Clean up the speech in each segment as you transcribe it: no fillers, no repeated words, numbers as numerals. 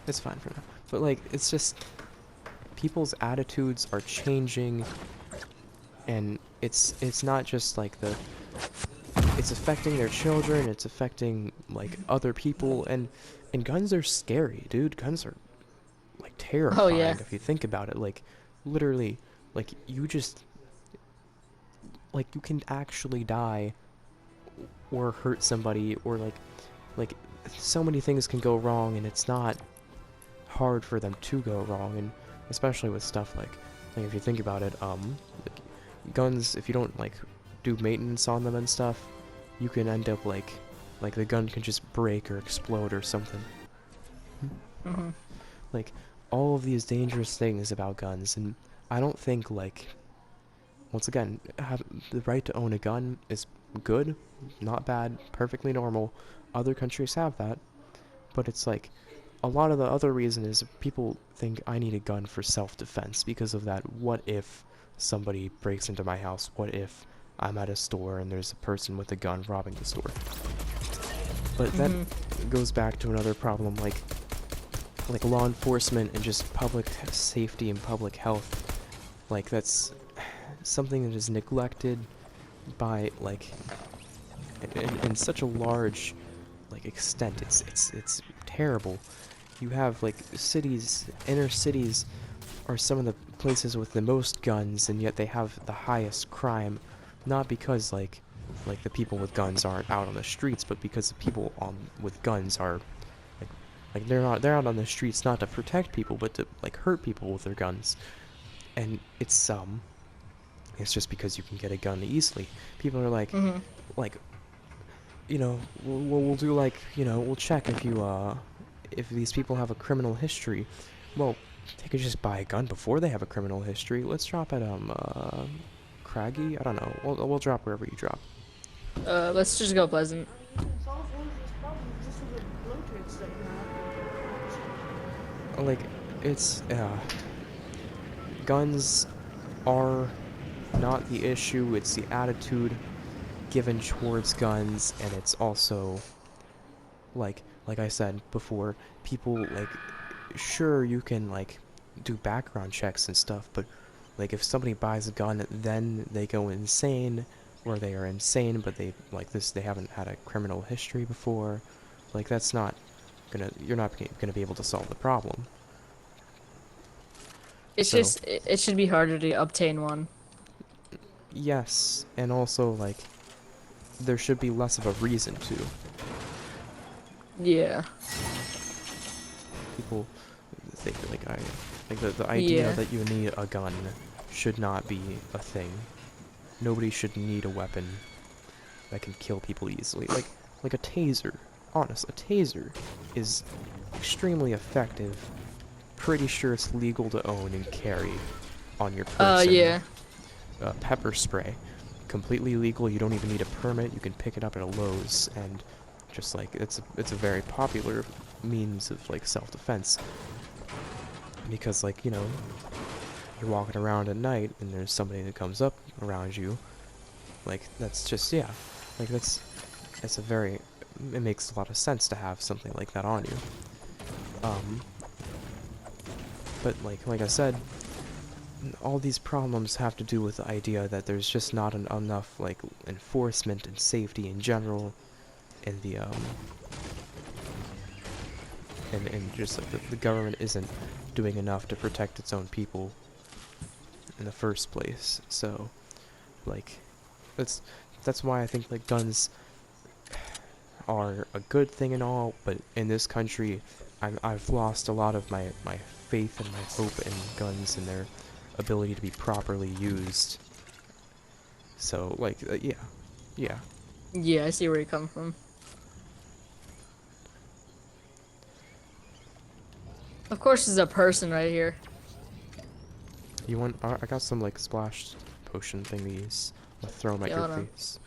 It's fine for now. But like, it's just people's attitudes are changing, and it's not just like it's affecting their children. It's affecting like other people, and guns are scary, dude. Guns are like Oh yeah. terrifying if you think about it. Like, literally, like you just like you can actually die or hurt somebody, or like so many things can go wrong, and it's not hard for them to go wrong. And especially with stuff like if you think about it, like guns, if you don't like do maintenance on them and stuff, you can end up like the gun can just break or explode or something. Hmm. Like, all of these dangerous things about guns. And I don't think, like, once again, have the right to own a gun is good, not bad, perfectly normal. Other countries have that, but it's like a lot of the other reason is people think I need a gun for self-defense because of that. What if somebody breaks into my house? What if I'm at a store and there's a person with a gun robbing the store? But that Hmm. goes back to another problem, like law enforcement and just public safety and public health. Like, that's something that is neglected by like in such a large like extent. It's terrible. You have like cities, inner cities are some of the places with the most guns, and yet they have the highest crime. Not because like the people with guns aren't out on the streets, but because the people on with guns are like like they're out on the streets not to protect people, but to like hurt people with their guns. And it's just because you can get a gun easily. People are Hmm. like we'll do like, we'll check if these people have a criminal history. Well, they could just buy a gun before they have a criminal history. Let's drop at Craggy. I don't know. We'll drop wherever you drop. Let's just go Pleasant. Solve one of these problems. This is a bloated that you have. Like, it's guns are not the issue. It's the attitude given towards guns, and it's also like I said before, people like, sure, you can like do background checks and stuff, but like if somebody buys a gun, then they go insane, or they are insane, but they haven't had a criminal history before. Like, that's not you're not gonna be able to solve the problem. It's So, just it should be harder to obtain one. yes, and also like there should be less of a reason to. Yeah. People think like I like the idea Yeah. that you need a gun should not be a thing. Nobody should need a weapon that can kill people easily. Like a taser. Honest, a taser is extremely effective. Pretty sure it's legal to own and carry on your person. Yeah. Pepper spray, completely legal. You don't even need a permit. You can pick it up at a Lowe's, and just like it's a very popular means of like self-defense, because like, you're walking around at night and there's somebody that comes up around you. Like, that's just, yeah, like that's a very, it makes a lot of sense to have something like that on you. um but like I said, all these problems have to do with the idea that there's just not enough like enforcement and safety in general in the and just like the government isn't doing enough to protect its own people in the first place. So like, that's that's why I think like guns are a good thing and all, but in this country, I've lost a lot of my faith and my hope in guns and their ability to be properly used. So like, yeah, yeah. Yeah, I see where you come from. Of course, there's a person right here. You want? I got some like splashed potion thingies. I'll throw them at Yeah, your hold on. face.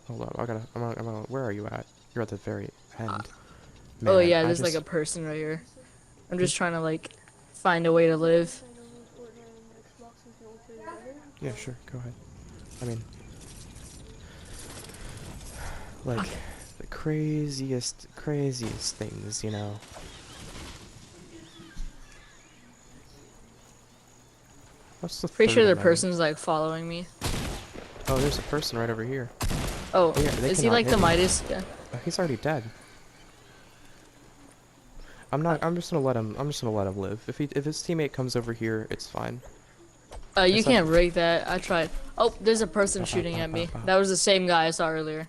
Hold up, I gotta. Where are you at? You're at the very Uh, end. oh Man, yeah, I there's like a just. person right here. I'm Hmm? just trying to like find a way to live. Playing on Fortnite and Xbox and can all play together. Yeah, sure. Go ahead. I mean, like Okay. the craziest things, That's the Pretty third sure the amendment. person's like following me. Oh, there's a person right over here. Oh, Yeah, they is he cannot like hit the me. Midas? Yeah. He's already dead. I'm not. I'm just gonna let him. I'm just gonna let him live. If his teammate comes over here, it's fine. You It's not. can't break that. I tried. Oh, there's a person Ba, ba, shooting ba, at ba, me. ba. That was the same guy I saw earlier.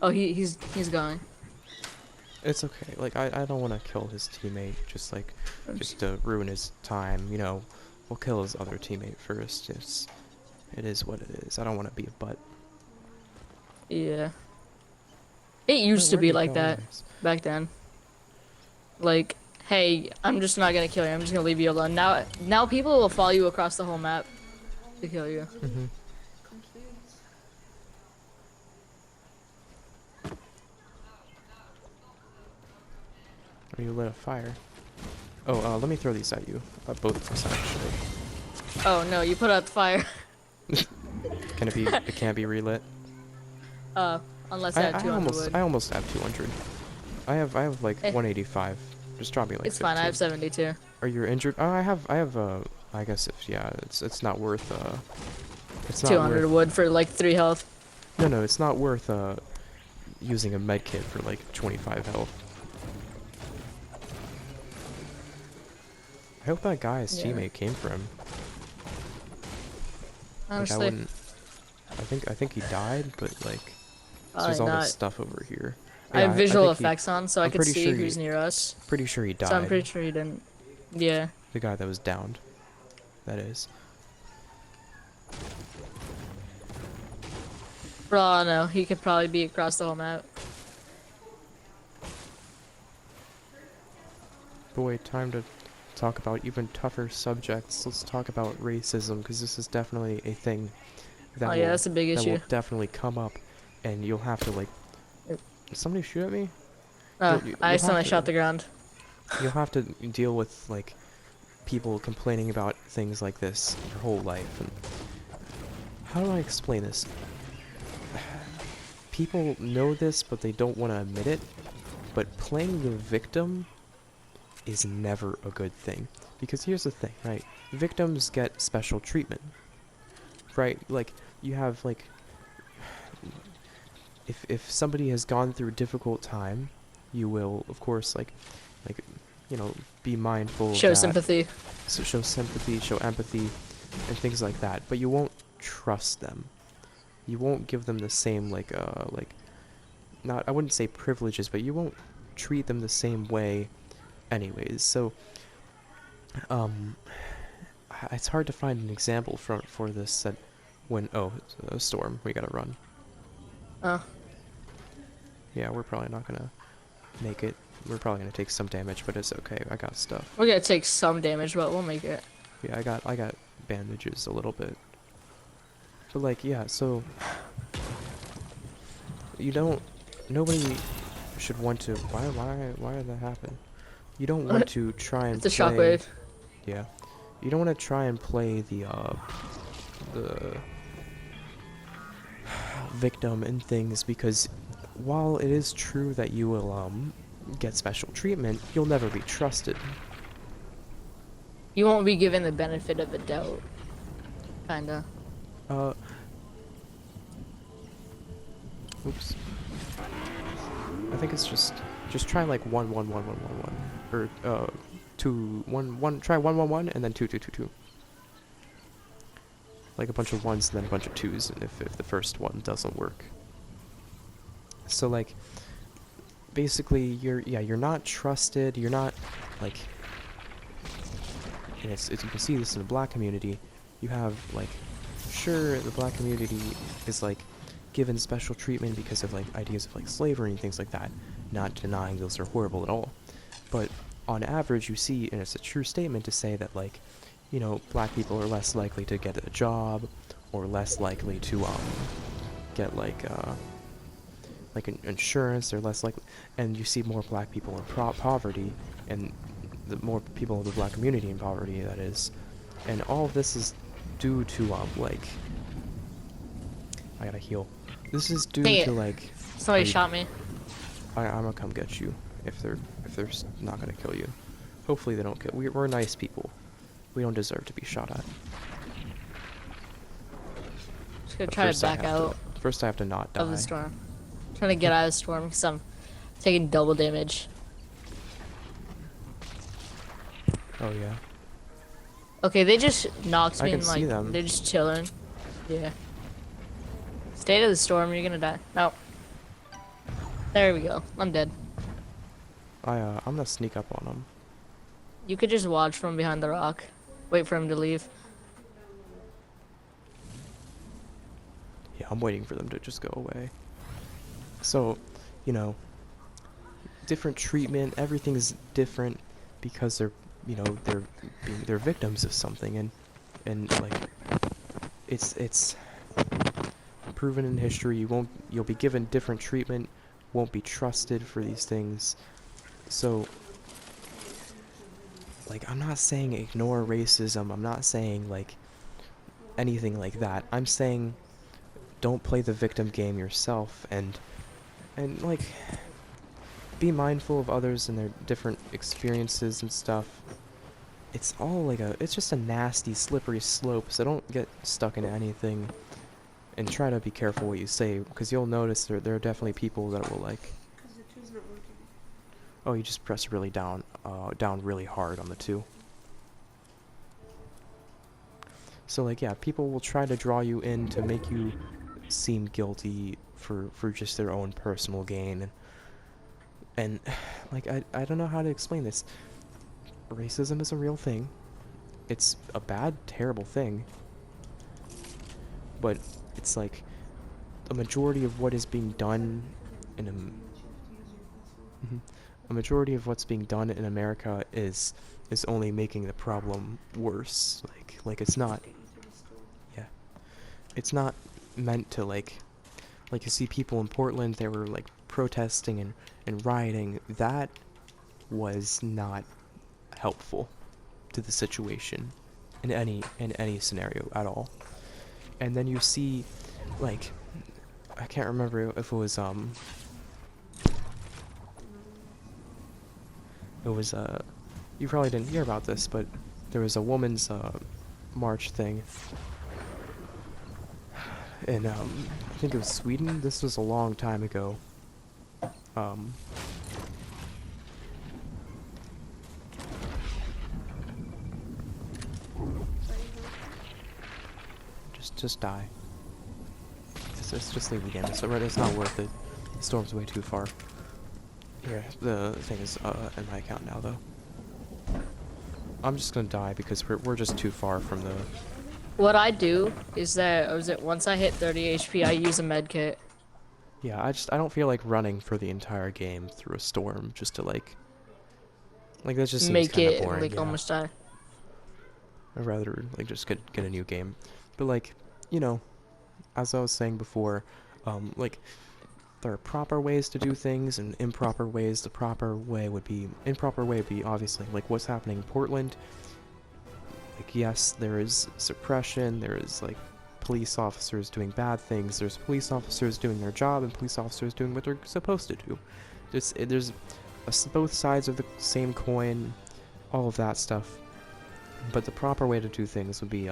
Oh, he's going. It's okay. Like I don't want to kill his teammate. Just to ruin his time. You know, we'll kill his other teammate first. It is what it is. I don't want to be a butt. Yeah. It used to Where'd be he like go that anyways? back then. Like, hey, I'm just not gonna kill you. I'm just gonna leave you alone. Now people will follow you across the whole map to kill you. Mm-hmm. Complete. Or you lit a fire. Oh, let me throw these at you. Both of us actually. Oh no, you put out the fire. Can it be? It can't be relit. Unless I had 200 wood. I almost have 200. I have like Eh. 185. Just drop me like It's 15. fine. I have 72. Are you injured? Oh, I have I guess if yeah, it's not worth it's not 200 worth. wood for like 3 health. No, it's not worth using a med kit for like 25 health. I hope that guy's Yeah. teammate came for him. Like I Honestly, wouldn't. I think he died, but like there's probably all not. this stuff over here. I have Yeah, visual think effects on, so I I'm could pretty see sure who's near us. Pretty sure he died. So I'm pretty sure he didn't. Yeah. The guy that was downed. That is. For all I know, he could probably be across the whole map. Boy, time to talk about even tougher subjects. Let's talk about racism, because this is definitely a thing that Oh yeah, that's a big that issue. will definitely come up, and you'll have to like. Yep. Did somebody shoot at me? Oh, you'll I have accidentally to- shot the ground. You'll have to deal with like people complaining about things like this your whole life. And how do I explain this? People know this, but they don't want to admit it. But playing the victim is never a good thing. Because here's the thing, right? Victims get special treatment. Right? Like, you have, like... If somebody has gone through a difficult time, you will, of course, like, you know, be mindful of Show that. sympathy. So show sympathy, show empathy, and things like that. But you won't trust them. You won't give them the same, like, not, I wouldn't say privileges, but you won't treat them the same way anyways. So, it's hard to find an example for this that when, oh, it's a storm, we gotta run. Oh. Yeah, we're probably not gonna make it. We're probably gonna take some damage, but it's okay. I got stuff. We're gonna take some damage, but we'll make it. Yeah, I got bandages a little bit. But like, yeah, so you don't. Nobody should want to. Why did that happen? You don't want to try and It's a play. shockwave. Yeah, you don't want to try and play the victim and things, because while it is true that you will get special treatment, you'll never be trusted. You won't be given the benefit of the doubt. Kinda. Oops. I think it's just try like 1-1-1-1-1-1 or 2-1-1. Try 1-1-1 and then 2-2-2-2. Like a bunch of ones and then a bunch of twos if the first one doesn't work. So like basically you're not trusted, you're not like, and it's you can see this in the black community. You have like, sure, the black community is like given special treatment because of like ideas of like slavery and things like that, not denying those are horrible at all, but on average you see, and it's a true statement to say that, like, you know, black people are less likely to get a job or less likely to get like insurance. They're less likely, and you see more black people in poverty, and the more people of the black community in poverty, that is, and all of this is due to like, I gotta heal. This is due Dang to it. like, Somebody are you- shot me. I'm gonna come get you if they're not gonna kill you. Hopefully they don't kill. We're nice people. We don't deserve to be shot at. Just gonna But try to first I back have out first I have to not die. of the storm. Trying to get out of the storm because I'm taking double damage. Oh yeah. Okay, they just knocked I me can and see like them. they're just chilling. Yeah. Stay out of the storm, you're gonna die. No. There we go. I'm dead. I'm gonna sneak up on them. You could just watch from behind the rock. Wait for him to leave. Yeah, I'm waiting for them to just go away. So, you know, different treatment, everything's different because they're, you know, they're victims of something, and like it's proven in history you'll be given different treatment, won't be trusted for these things. So like I'm not saying ignore racism, I'm not saying like anything like that. I'm saying don't play the victim game yourself, and like be mindful of others and their different experiences and stuff. It's all like it's just a nasty, slippery slope, so don't get stuck into anything. And try to be careful what you say, because you'll notice there are definitely people that will like... Because the two's not working. Oh, you just press really down really hard on the 2. So like, yeah, people will try to draw you in to make you seem guilty for just their own personal gain. And like, I don't know how to explain this. Racism is a real thing. It's a bad, terrible thing. But it's like a majority of what is being done in a majority of what's being done in America is only making the problem worse. Like it's not, yeah, it's not meant to like you see people in Portland, they were like protesting and rioting. That was not helpful to the situation in any scenario at all. And then you see, like, I can't remember if it was you probably didn't hear about this, but there was a woman's march thing in I think it was Sweden. This was a long time ago. Just die. Just leave the game. It's not worth it. The storm's way too far. Here, the thing is in my account now, though. I'm just gonna die because we're just too far from the... What I do is that once I hit 30 HP, I use a med kit. Yeah, I don't feel like running for the entire game through a storm just to like that just seems Make kind of it boring. like Yeah. almost die. I'd rather like just get a new game. But like, you know, as I was saying before, like there are proper ways to do things and improper ways. The improper way would be obviously like what's happening in Portland. Like, yes, there is suppression, there is like police officers doing bad things, there's police officers doing their job and police officers doing what they're supposed to do. There's both sides of the same coin, all of that stuff. But the proper way to do things would be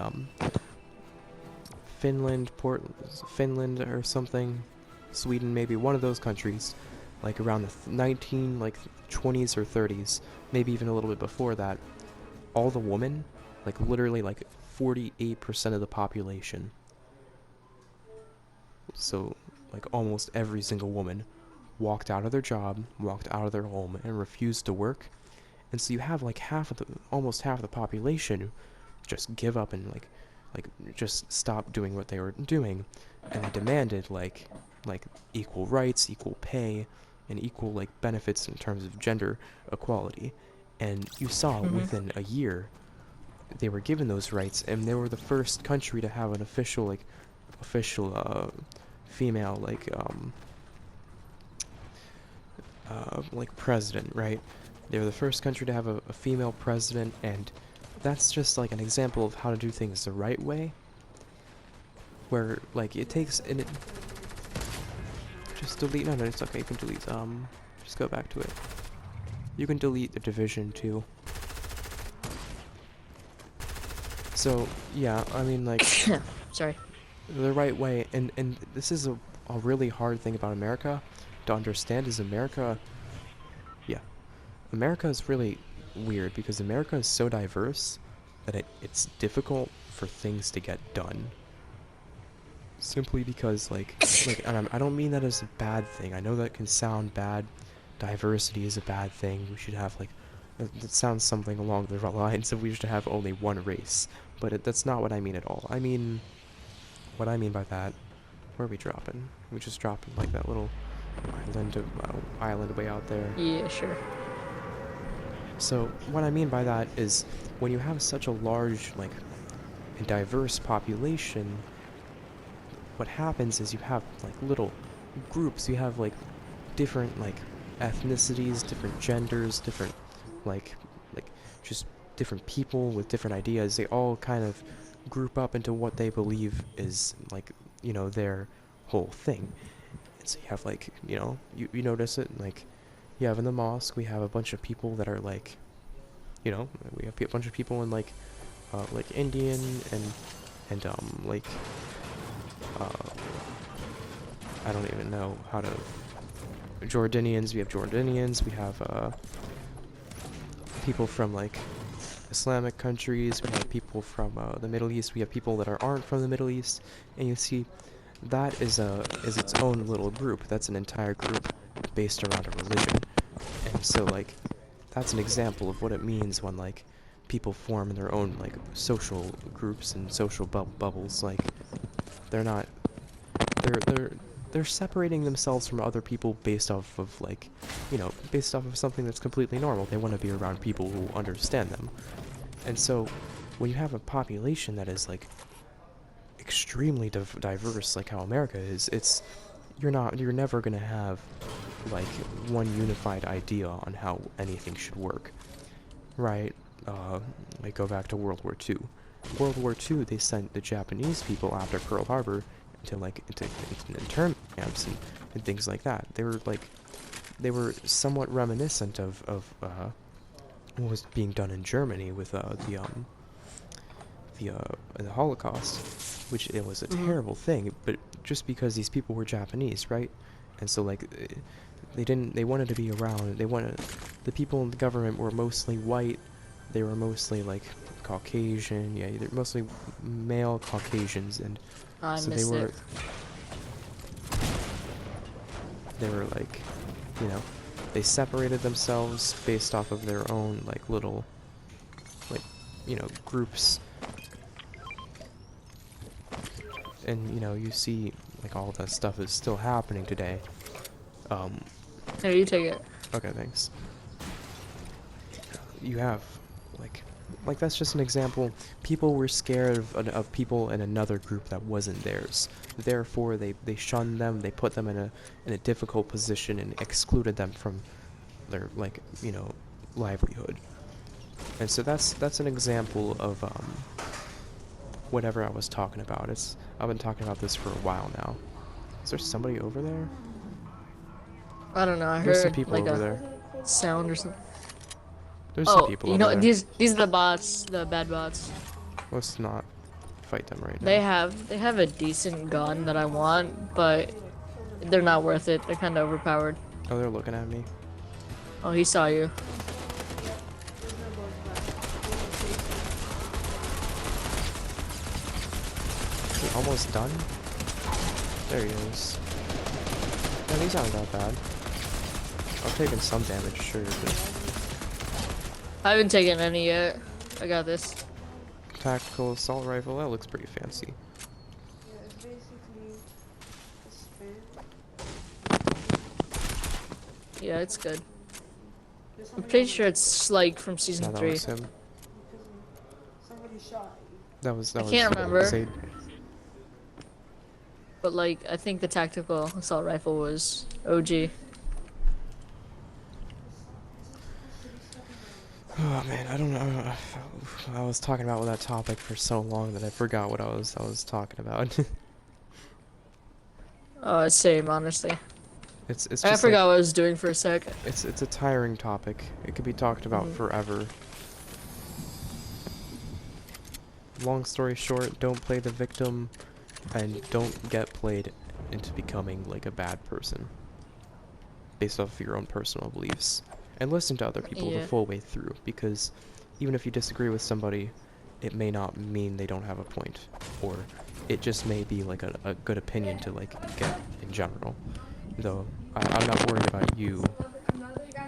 Finland or something, Sweden, maybe one of those countries, like around the 20s or 30s, maybe even a little bit before that. All the women, like literally like 48% of the population, so like almost every single woman, walked out of their job, walked out of their home, and refused to work. And so you have like almost half the population just give up and like just stop doing what they were doing, and they demanded like equal rights, equal pay, and equal like benefits in terms of gender equality. And you saw within a year they were given those rights, and they were the first country to have an official female like president, right? They were the first country to have a female president, and that's just like an example of how to do things the right way, where like it takes and it just delete. No, it's okay, you can delete. Just go back to it. You can delete the division too. So yeah, I mean like Sorry. the right way, and this is a really hard thing about America to understand is yeah, America is really weird because America is so diverse that it's difficult for things to get done. Simply because and I don't mean that as a bad thing. I know that can sound bad. Diversity is a bad thing. We should have it sounds something along the lines of we should have only one race, but that's not what I mean at all. What I mean by that, where are we dropping? We just dropping like that little island way out there. Yeah, sure. So what I mean by that is when you have such a large and diverse population, what happens is you have little groups. You have different ethnicities, different genders, different like like just different people with different ideas. They all kind of group up into what they believe is their whole thing. And so you have you notice it you have in the mosque we have a bunch of people that are we have a bunch of people in Indian and uh I don't even know how to Jordanians. We have Jordanians. We have people from Islamic countries. We have people from the Middle East. We have people that aren't from the Middle East. And you see, that is its own little group. That's an entire group based around a religion. And so that's an example of what it means when people form their own social groups and social bubbles. They're not they're separating themselves from other people based off of based off of something that's completely normal. They want to be around people who understand them. And so when you have a population that is extremely diverse like how America is, you're never going to have one unified idea on how anything should work. Right? Go back to World War II. World War II, they sent the Japanese people after Pearl Harbor into internment camps and things like that. They were somewhat reminiscent of what was being done in Germany with the Holocaust, which it was a terrible thing, but just because these people were Japanese, right? And so they wanted to be around. The people in the government were mostly white. They were mostly Caucasian. Yeah, they're mostly male Caucasians, and I so missed it. they were they separated themselves based off of their own little groups. And you see all that stuff is still happening today. Here, you take it. Okay, thanks. You have that's just an example. People were scared of people in another group that wasn't theirs. Therefore, they shunned them. They put them in a difficult position and excluded them from their livelihood. And so that's an example of whatever I was talking about. I've been talking about this for a while now. Is there somebody over there? I don't know. I There's heard some people over a there. sound or something. There's some people over there. These are the bots, the bad bots. Let's not fight them right now. They have a decent gun that I want, but they're not worth it. They're kind of overpowered. Oh, they're looking at me. Oh, he saw you. Is he almost done? There he is. Yeah, these aren't that bad. I'm taking some damage, sure, but I haven't taken any yet. I got this. tactical assault rifle, that looks pretty fancy. Yeah, it's basically a spin. Yeah, it's good. There's I'm somebody pretty on sure it's from season No, that 3. was him. because somebody shot you. That was I can't remember. Zaid. But I think the tactical assault rifle was OG. Oh man, I don't know. I was talking about that topic for so long that I forgot what I was talking about. Same, honestly. It's just I forgot what I was doing for a sec. It's a tiring topic. It could be talked about forever. long story short, don't play the victim, and don't get played into becoming like a bad person based off of your own personal beliefs. And listen to other people the Yeah. full way through, because even if you disagree with somebody, it may not mean they don't have a point, or it just may be like a good opinion to like get in general. Though I'm not worried about you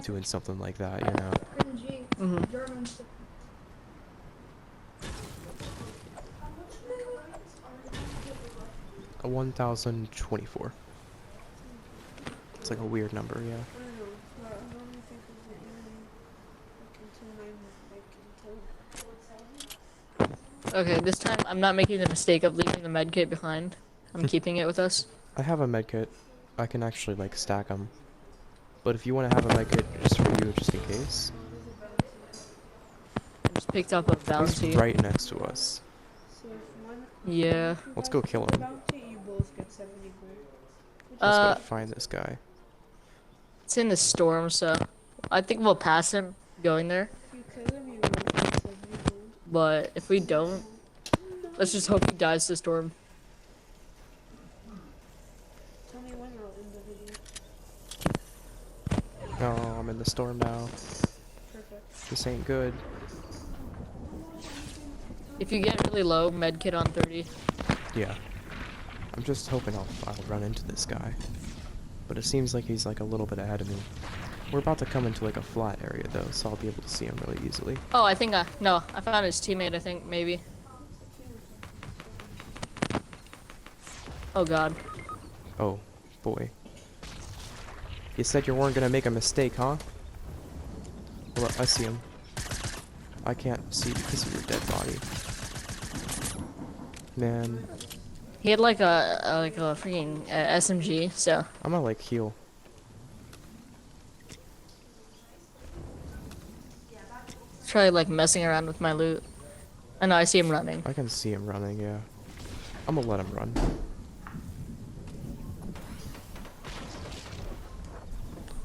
doing something like that, you know. Mm-hmm. A 1024. It's like a weird number, yeah. I don't know. I normally think of the enemy like until Okay, this time I'm not making the mistake of leaving the medkit behind. I'm keeping it with us. I have a medkit. I can actually like stack them. But if you want to have a medkit just for you, just in case, I just picked up a he's bounty. right next to us. so if one Yeah. of you Let's guys go get kill the him. bounty, you both get 70 gold. Let's go Uh, find this guy. it's in the storm, so I think we'll pass him going there. If you kill him, you both get 70 gold. But if we don't, let's just hope he dies to the storm. Tell me when I'll end the video. Oh, I'm in the storm now. Perfect. This ain't good. If you get really low, medkit on 30. Yeah. I'm just hoping I'll run into this guy. But it seems like he's like a little bit ahead of me. We're about to come into like a flat area though, so I'll be able to see him really easily. Oh, I think no, I found his teammate, I think, maybe. Oh god. Oh, boy. You said you weren't gonna make a mistake, huh? Well, I see him. I can't see because of your dead body. Man, He had like a freaking SMG, so I'm gonna like heal. try like messing around with my loot. I know I see him running. I can see him running, yeah. I'm gonna let him run.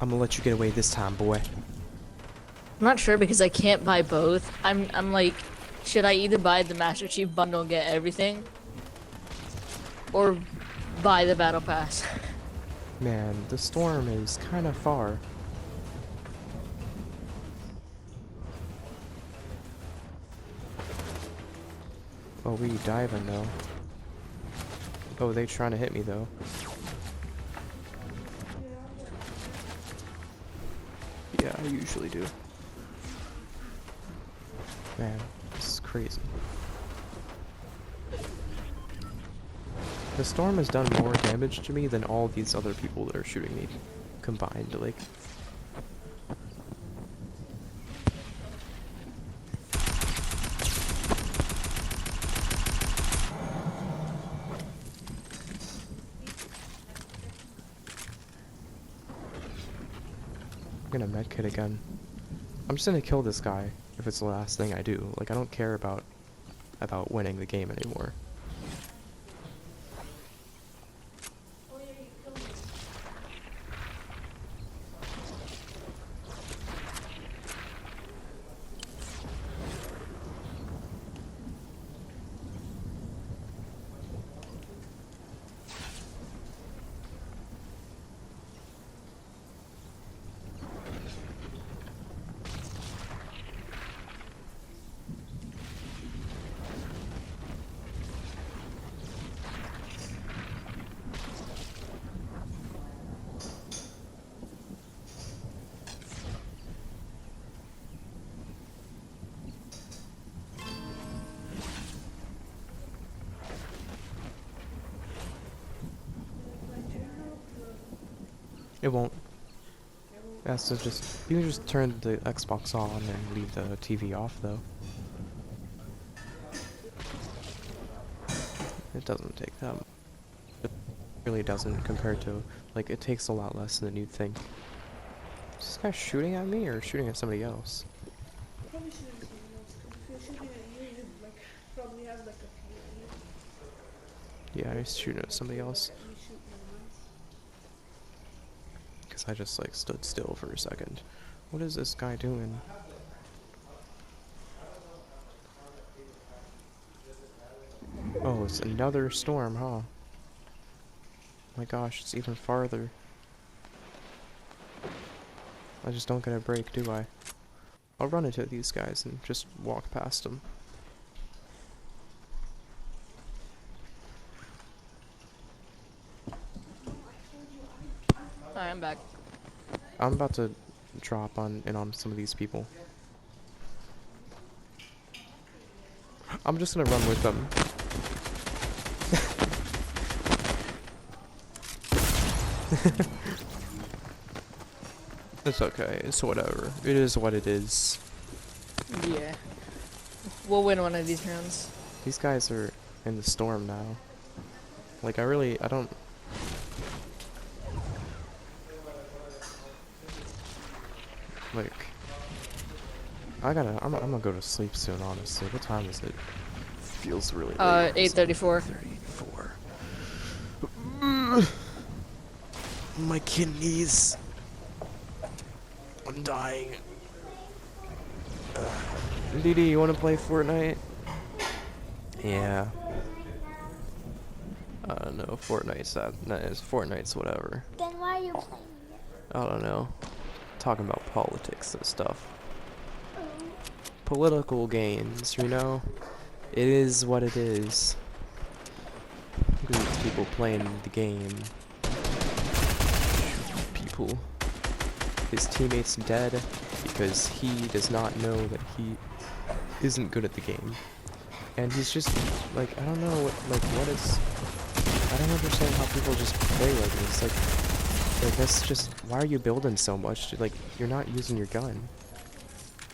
I'm gonna let you get away this time, boy. I'm not sure because I can't buy both. I'm like, should I either buy the Master Chief bundle and get everything, or buy the battle pass? Man, the storm is kind of far. Oh, we diving though. Oh, they trying to hit me though. Yeah, I usually do. Man, this is crazy. The storm has done more damage to me than all these other people that are shooting me combined, like. I'm gonna medkit again. I'm just gonna kill this guy if it's the last thing I do. Like, I don't care about winning the game anymore. It won't. Yeah, so just you can just turn the Xbox on and leave the TV off though. It doesn't take that much. It really doesn't compared to, like, it takes a lot less than you'd think. Is this guy shooting at me or shooting at somebody else? Probably shouldn't be something else, 'cause if you're shooting at you, you like probably have like a few. Yeah, he's shooting at somebody else. You shoot them once. Because I just, like, stood still for a second. What is this guy doing? Oh, it's another storm, huh? My gosh, it's even farther. I just don't get a break, do I? I'll run into these guys and just walk past them. Alright, I'm back. I'm about to drop on some of these people. I'm just gonna run with them. It's okay, it's whatever. It is what it is. Yeah. We'll win one of these rounds. These guys are in the storm now. Like, I don't... Like... I'm gonna go to sleep soon, honestly. What time is it? Feels really late. 8:34. 34. My kidneys. I'm dying. DD, you wanna play Fortnite? Yeah. I don't know, Fortnite's that. Fortnite's whatever. Then why are you playing it? I don't know. Talking about politics and stuff. Political games, you know? It is what it is. Look at these people playing the game. People. His teammate's dead because he does not know that he isn't good at the game. And he's just, like, I don't know, what is... I don't understand how people just play like this. Like that's just... Why are you building so much? Like, you're not using your gun.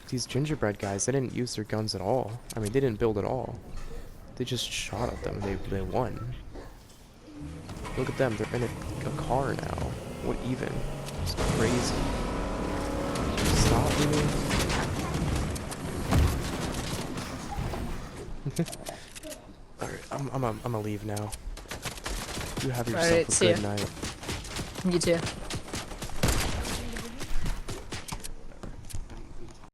These gingerbread guys, they didn't use their guns at all. I mean, they didn't build at all. They just shot at them and they won. Look at them, they're in a car now. What even? It's crazy. Stop me. Alright, I'm gonna leave now. You have yourself Alright, a see good ya. night. You too.